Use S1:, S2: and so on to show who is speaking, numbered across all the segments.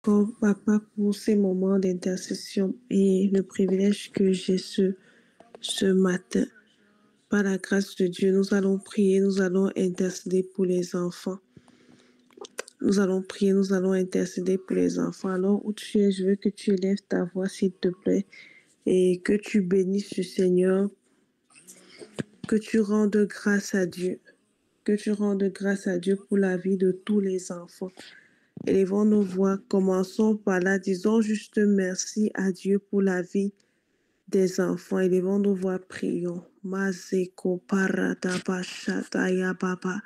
S1: encore, Papa, pour ces moments d'intercession et le privilège que j'ai ce matin. Par la grâce de Dieu, nous allons prier, nous allons intercéder pour les enfants. Nous allons prier, nous allons intercéder pour les enfants. Alors où tu es, je veux que tu élèves ta voix, s'il te plaît, et que tu bénisses le Seigneur, que tu rendes grâce à Dieu, que tu rendes grâce à Dieu pour la vie de tous les enfants. Élevons nos voix, commençons par là, disons juste merci à Dieu pour la vie des enfants. Élevons nos voix, prions. Mazeko paradaba shataya baba.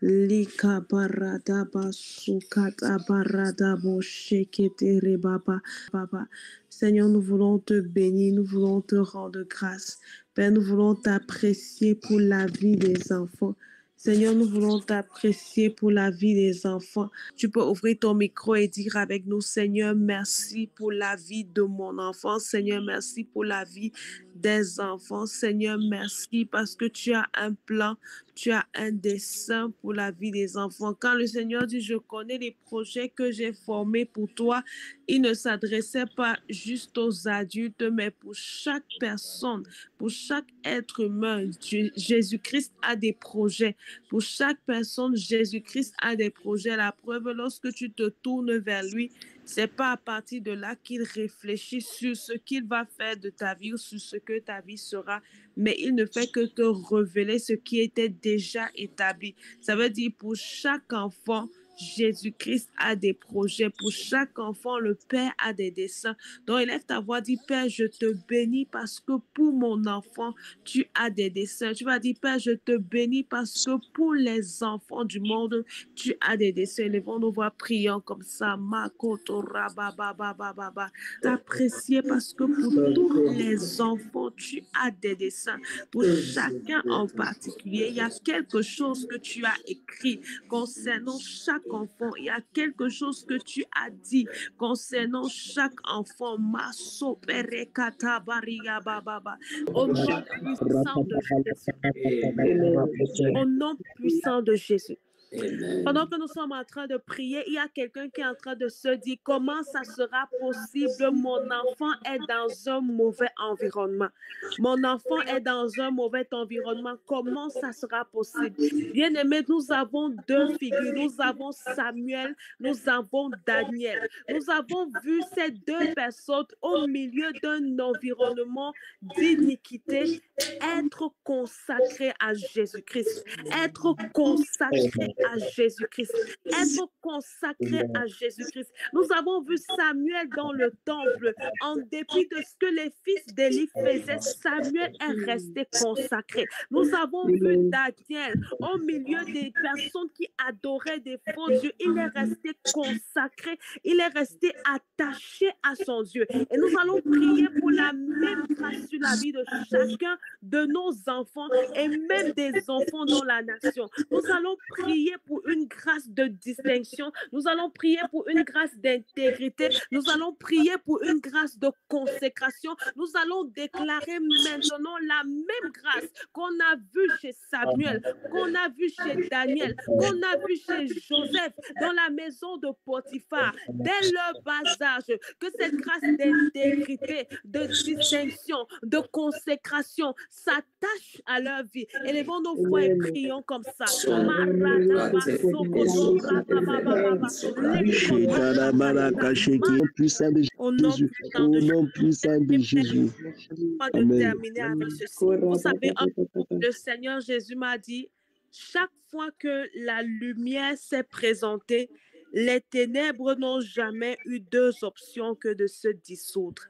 S1: Lika paradaba sukata paradabo shekete baba. Baba. Seigneur, nous voulons te bénir, nous voulons te rendre grâce. Père, nous voulons t'apprécier pour la vie des enfants. Seigneur, nous voulons t'apprécier pour la vie des enfants. Tu peux ouvrir ton micro et dire avec nous, Seigneur, merci pour la vie de mon enfant. Seigneur, merci pour la vie des enfants. Seigneur, merci parce que tu as un plan, tu as un dessein pour la vie des enfants. Quand le Seigneur dit, je connais les projets que j'ai formés pour toi, il ne s'adressait pas juste aux adultes, mais pour chaque personne, pour chaque être humain. Jésus-Christ a des projets. Pour chaque personne, Jésus-Christ a des projets. La preuve, lorsque tu te tournes vers lui, c'est pas à partir de là qu'il réfléchit sur ce qu'il va faire de ta vie ou sur ce que ta vie sera, mais il ne fait que te révéler ce qui était déjà établi. Ça veut dire pour chaque enfant, Jésus-Christ a des projets. Pour chaque enfant, le Père a des desseins. Donc, élève ta voix, dis, Père, je te bénis parce que pour mon enfant, tu as des desseins. Tu vas dire, Père, je te bénis parce que pour les enfants du monde, tu as des desseins. Élevons nos voix, prions comme ça. Makoto rabababababa. T'apprécier parce que pour tous les enfants, tu as des desseins. Pour chacun en particulier, il y a quelque chose que tu as écrit concernant chaque enfant. Il y a quelque chose que tu as dit concernant chaque enfant. Maso perekata bariga bababa. Au nom puissant de Jésus. Au nom puissant de Jésus. Pendant que nous sommes en train de prier, il y a quelqu'un qui est en train de se dire comment ça sera possible. Mon enfant est dans un mauvais environnement. Mon enfant est dans un mauvais environnement. Comment ça sera possible? Bien-aimés, nous avons deux figures. Nous avons Samuel, nous avons Daniel. Nous avons vu ces deux personnes au milieu d'un environnement d'iniquité être consacrés à Jésus-Christ, être consacrés à Jésus-Christ, être consacrés à Jésus-Christ. Nous avons vu Samuel dans le temple, en dépit de ce que les fils d'Élie faisaient, Samuel est resté consacré. Nous avons vu Daniel au milieu des personnes qui adoraient des faux dieux, il est resté consacré, il est resté attaché à son Dieu. Et nous allons prier pour la même grâce sur la vie de chacun de nos enfants et même des enfants dans la nation. Nous allons prier pour une grâce de distinction. Nous allons prier pour une grâce d'intégrité. Nous allons prier pour une grâce de consécration. Nous allons déclarer maintenant la même grâce qu'on a vue chez Samuel, qu'on a vue chez Daniel, qu'on a vue chez Joseph dans la maison de Potiphar, dès leur bas âge, que cette grâce d'intégrité, de distinction, de consécration s'attache à leur vie. Élevons nos voix et prions comme ça. Au nom puissant de Jésus. De terminer avec ceci. Vous savez, le Seigneur Jésus m'a dit, chaque fois que la lumière s'est présentée, les ténèbres n'ont jamais eu deux options que de se dissoudre.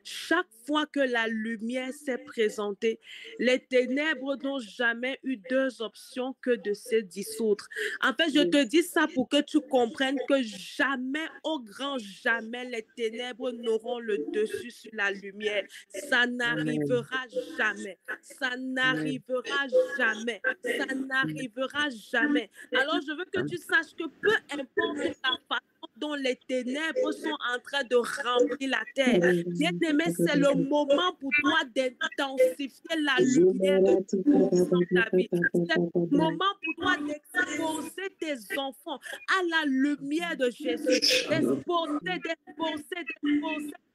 S1: Chaque fois que la lumière s'est présentée, les ténèbres n'ont jamais eu deux options que de se dissoudre. En fait, je te dis ça pour que tu comprennes que jamais, au grand jamais, les ténèbres n'auront le dessus sur la lumière. Ça n'arrivera jamais. Ça n'arrivera jamais. Ça n'arrivera jamais. Alors, je veux que tu saches que peu importe la façon dont dont les ténèbres sont en train de remplir la terre. Bien-aimé, c'est le moment pour toi d'intensifier la lumière de Dieu dans ta vie. C'est le moment pour toi d'exposer tes enfants à la lumière de Jésus,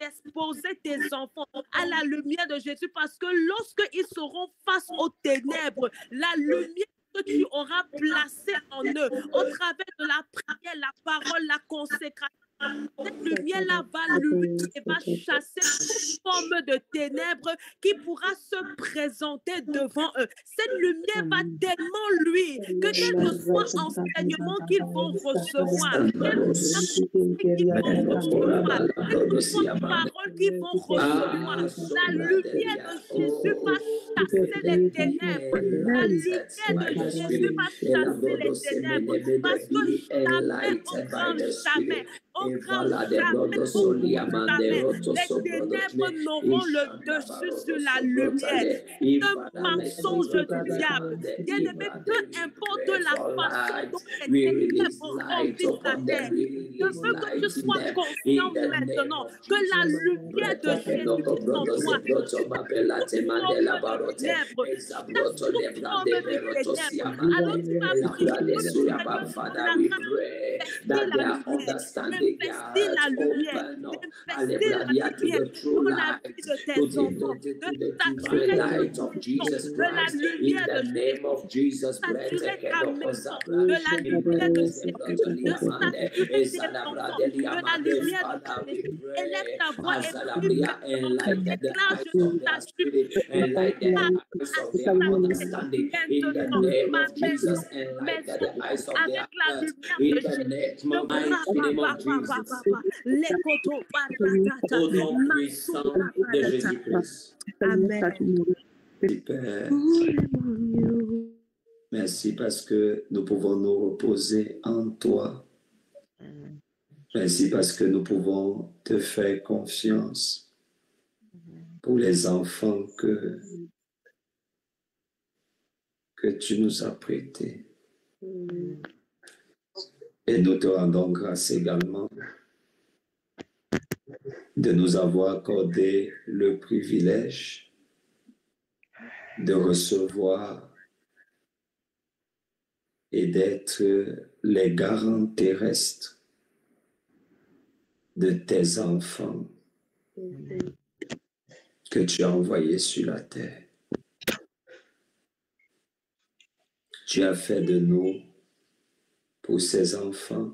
S1: d'exposer tes enfants à la lumière de Jésus, parce que lorsqu'ils seront face aux ténèbres, la lumière que tu auras placée en eux, au travers de la prière, la parole, la consécration, cette lumière-là va lui et va chasser toute forme de ténèbres qui pourra se présenter devant eux. Cette lumière va tellement lui que quel que soit enseignement qu'ils vont recevoir, quel que soit qu'ils vont recevoir, quelle que soit parole qu'ils vont recevoir, la lumière de Jésus va chasser les ténèbres. La lumière de Jésus va chasser les ténèbres, parce que jamais, au grand jamais, les ténèbres n'auront le dessus sur la lumière. C'est un mensonge du diable. Bien-aimé, peu importe la façon dont les ténèbres remplissent la terre, je veux que tu sois conscient maintenant que la lumière de Jésus est en toi. Toute forme de ténèbres, toute forme de ténèbres. Alors tu vas prier que le Seigneur la investit la lumière, investis la lumière, investis la lumière dans la vie de tes enfants, de saturer ta maison de la lumière de Jésus, saturer ta maison de la lumière de Jésus, de saturer tes enfants de la lumière de Jésus. Élève ta voix et prie maintenant. Déclare, je sature maintenant ma maison avec la lumière de Jésus. Les koto barakata,
S2: Au nom puissant de Jésus-Christ.
S1: Amen.
S2: Super. Merci parce que nous pouvons nous reposer en toi. Merci parce que nous pouvons te faire confiance pour les enfants que tu nous as prêtés. Et nous te rendons grâce également de nous avoir accordé le privilège de recevoir et d'être les garants terrestres de tes enfants que tu as envoyés sur la terre. Tu as fait de nous, pour ces enfants,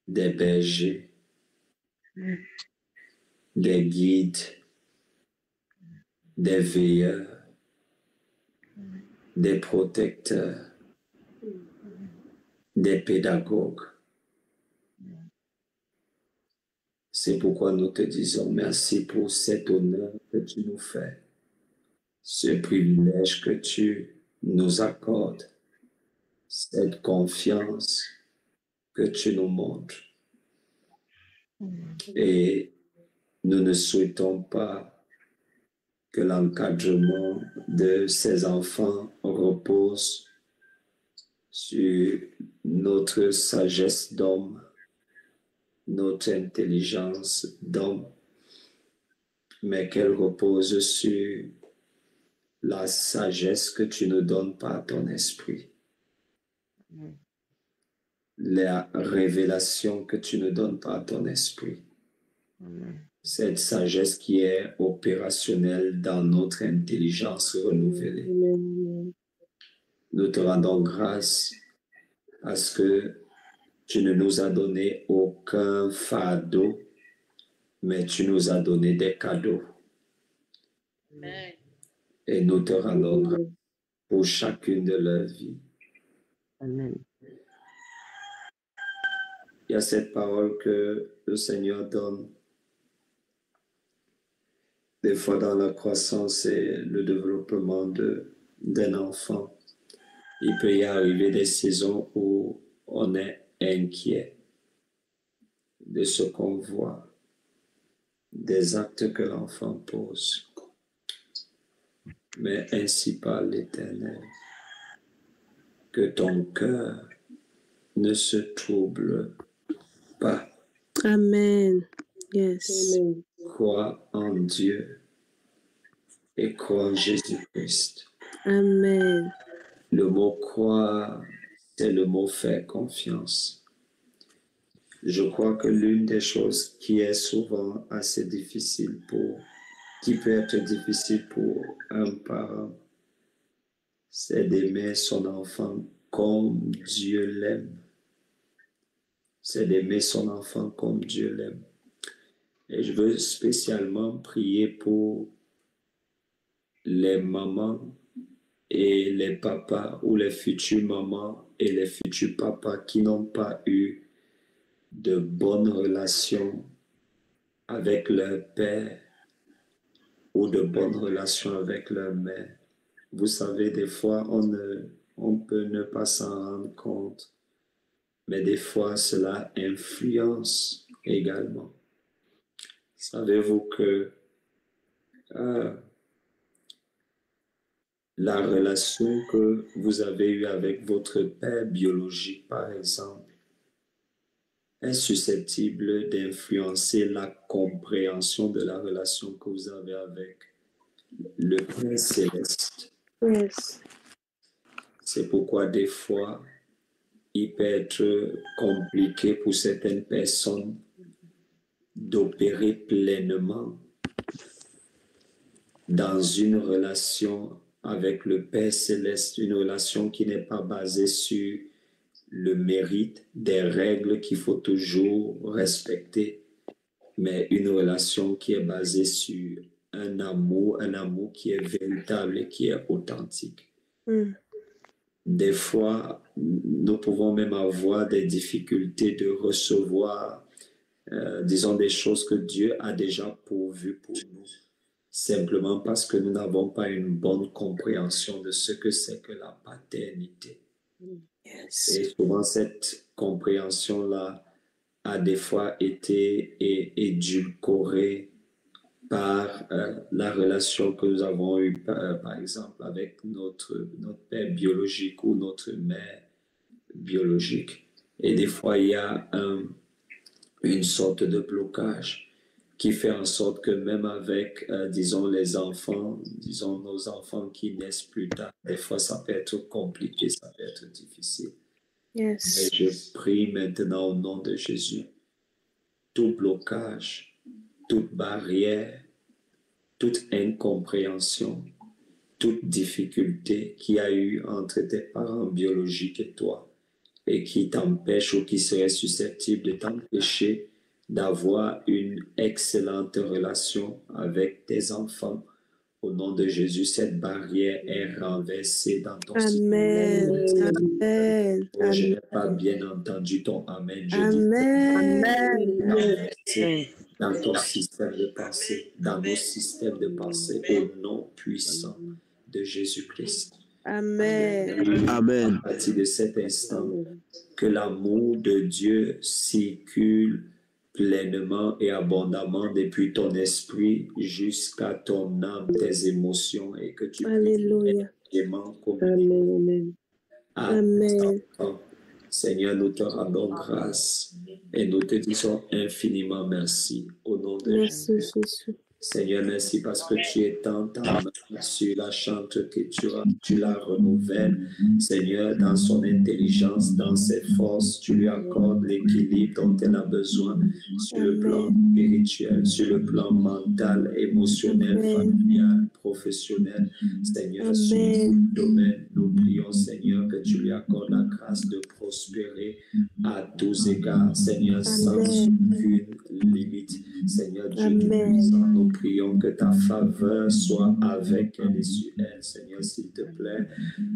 S2: des bergers, des guides, des veilleurs, des protecteurs, des pédagogues. C'est pourquoi nous te disons merci pour cet honneur que tu nous fais, ce privilège que tu nous accordes, cette confiance que tu nous montres. Et nous ne souhaitons pas que l'encadrement de ces enfants repose sur notre sagesse d'homme, notre intelligence d'homme, mais qu'elle repose sur la sagesse que tu nous donnes par ton esprit. La révélation que tu nous donnes par ton esprit. Cette sagesse qui est opérationnelle dans notre intelligence renouvelée. Nous te rendons grâce à ce que tu ne nous as donné aucun fardeau, mais tu nous as donné des cadeaux.
S3: Amen.
S2: Et nous te rendons grâce pour chacune de leurs vies.
S4: Amen.
S2: Il y a cette parole que le Seigneur donne. Des fois dans la croissance et le développement d'un enfant, il peut y arriver des saisons où on est inquiet de ce qu'on voit, des actes que l'enfant pose. Mais ainsi parle l'Éternel, que ton cœur ne se trouble pas.
S1: Amen. Yes.
S2: Crois en Dieu et crois en Jésus-Christ.
S1: Amen.
S2: Le mot croire, c'est le mot faire confiance. Je crois que l'une des choses qui est souvent assez difficile qui peut être difficile pour un parent, c'est d'aimer son enfant comme Dieu l'aime. C'est d'aimer son enfant comme Dieu l'aime. Et je veux spécialement prier pour les mamans et les papas ou les futures mamans et les futurs papas qui n'ont pas eu de bonnes relations avec leur père ou de bonnes relations avec leur mère. Vous savez, des fois, on peut ne pas s'en rendre compte, mais des fois, cela influence également. Savez-vous que la relation que vous avez eue avec votre père biologique, par exemple, est susceptible d'influencer la compréhension de la relation que vous avez avec le Père céleste.
S1: Yes.
S2: C'est pourquoi des fois, il peut être compliqué pour certaines personnes d'opérer pleinement dans une relation avec le Père céleste, une relation qui n'est pas basée sur le mérite, des règles qu'il faut toujours respecter, mais une relation qui est basée sur un amour qui est véritable et qui est authentique. Des fois, nous pouvons même avoir des difficultés de recevoir, disons, des choses que Dieu a déjà pourvues pour nous, simplement parce que nous n'avons pas une bonne compréhension de ce que c'est que la paternité. Yes. Et souvent, cette compréhension-là a des fois été édulcorée par la relation que nous avons eue, par exemple, avec notre père biologique ou notre mère biologique. Et des fois, il y a une sorte de blocage qui fait en sorte que même avec, disons, les enfants, disons, nos enfants qui naissent plus tard, des fois, ça peut être compliqué, ça peut être difficile.
S1: Yes.
S2: Mais je prie maintenant au nom de Jésus. Tout blocage, toute barrière, toute incompréhension, toute difficulté qu'il y a eu entre tes parents biologiques et toi et qui t'empêche ou qui serait susceptible de t'empêcher d'avoir une excellente relation avec tes enfants. Au nom de Jésus, cette barrière est renversée dans ton
S1: Amen. Amen.
S2: Oh, je n'ai pas bien entendu ton Amen. Je
S1: Amen.
S2: dis dans ton système de pensée, dans nos systèmes de pensée, au nom puissant de Jésus-Christ.
S1: Amen.
S2: Amen. À partir de cet instant, que l'amour de Dieu circule pleinement et abondamment depuis ton esprit jusqu'à ton âme, tes émotions et que tu
S1: Alléluia.
S2: Amen.
S1: Amen.
S2: Seigneur, nous te rendons grâce et nous te disons infiniment merci au nom de
S1: Jésus.
S2: Seigneur, merci parce que tu étends ta main sur la chante que tu la renouvelles. Seigneur, dans son intelligence, dans ses forces, tu lui accordes l'équilibre dont elle a besoin sur le plan spirituel, sur le plan mental, émotionnel, familial, professionnel. Seigneur, sur ce domaine, nous prions, Seigneur, que tu lui accordes la grâce de prospérer à tous égards, Seigneur, sans aucune limite. Seigneur Dieu Tout-Puissant, nous prions que ta faveur soit avec elle et sur elle, Seigneur, s'il te plaît.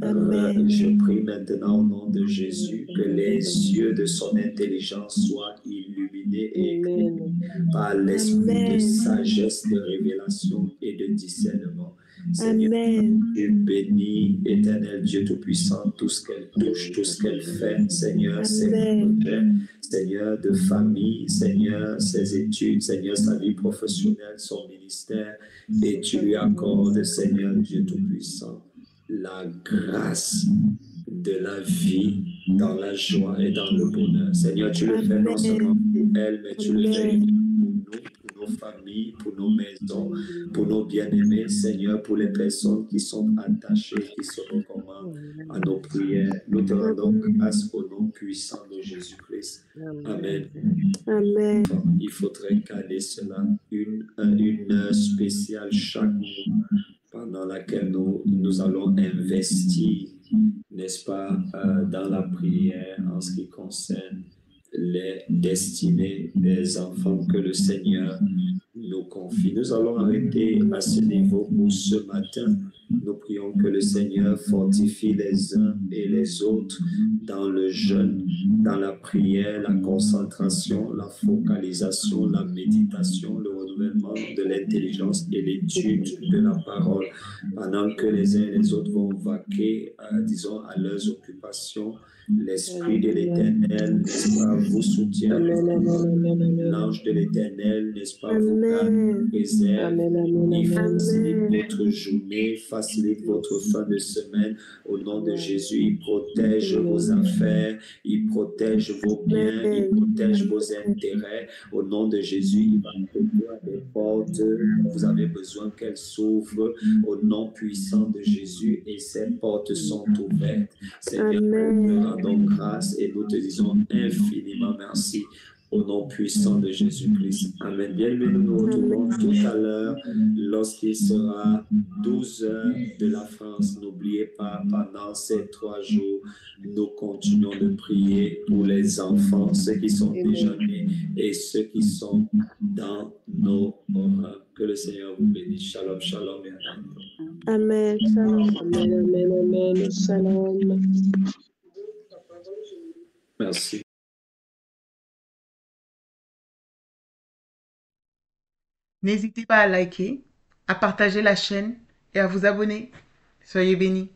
S2: Je prie maintenant au nom de Jésus que les yeux de son intelligence soient illuminés et éclairés par l'esprit de sagesse, de révélation et de discernement. Seigneur, tu bénis, éternel Dieu Tout-Puissant, tout ce qu'elle touche, tout ce qu'elle fait, Seigneur, ses projets, Seigneur, de famille, Seigneur, ses études, Seigneur, sa vie professionnelle, son ministère, et tu lui accordes, Seigneur Dieu Tout-Puissant, la grâce de la vie dans la joie et dans le bonheur. Seigneur, tu le fais non seulement pour elle, mais tu le fais pour nous, pour nos familles, pour nos maisons, pour nos bien-aimés, Seigneur, pour les personnes qui sont attachées, qui se recommandent à nos prières. Nous te rendons grâce au nom puissant de Jésus-Christ. Amen.
S1: Amen.
S2: Il faudrait caler cela, une heure spéciale chaque mois pendant laquelle nous allons investir, n'est-ce pas, dans la prière en ce qui concerne les destinées des enfants que le Seigneur nous confie. Nous allons arrêter à ce niveau pour ce matin. Nous prions que le Seigneur fortifie les uns et les autres dans le jeûne, dans la prière, la concentration, la focalisation, la méditation, le renouvellement de l'intelligence et l'étude de la parole, pendant que les uns et les autres vont vaquer, disons, à leurs occupations. L'Esprit de l'Éternel, n'est-ce pas, vous soutient. L'ange de l'Éternel, n'est-ce pas, vous garde, préserve, et facilite votre journée, facilite votre fin de semaine. Au nom de Jésus, il protège vos affaires, il protège vos biens, il protège vos intérêts. Au nom de Jésus, il va ouvrir des portes. Vous avez besoin qu'elles s'ouvrent au nom puissant de Jésus et ces portes sont ouvertes. Seigneur, nous rendons grâce et nous te disons infiniment merci. Au nom puissant de Jésus-Christ. Amen. Bien-aimés, nous nous retrouvons tout à l'heure lorsqu'il sera 12 heures de la France. N'oubliez pas, pendant ces 3 jours, nous continuons de prier pour les enfants, ceux qui sont déjà nés et ceux qui sont dans nos rangs. Que le Seigneur vous bénisse. Shalom, shalom et
S1: Amen. Shalom.
S4: Amen, amen, shalom.
S2: merci.
S5: N'hésitez pas à liker, à partager la chaîne et à vous abonner. Soyez bénis.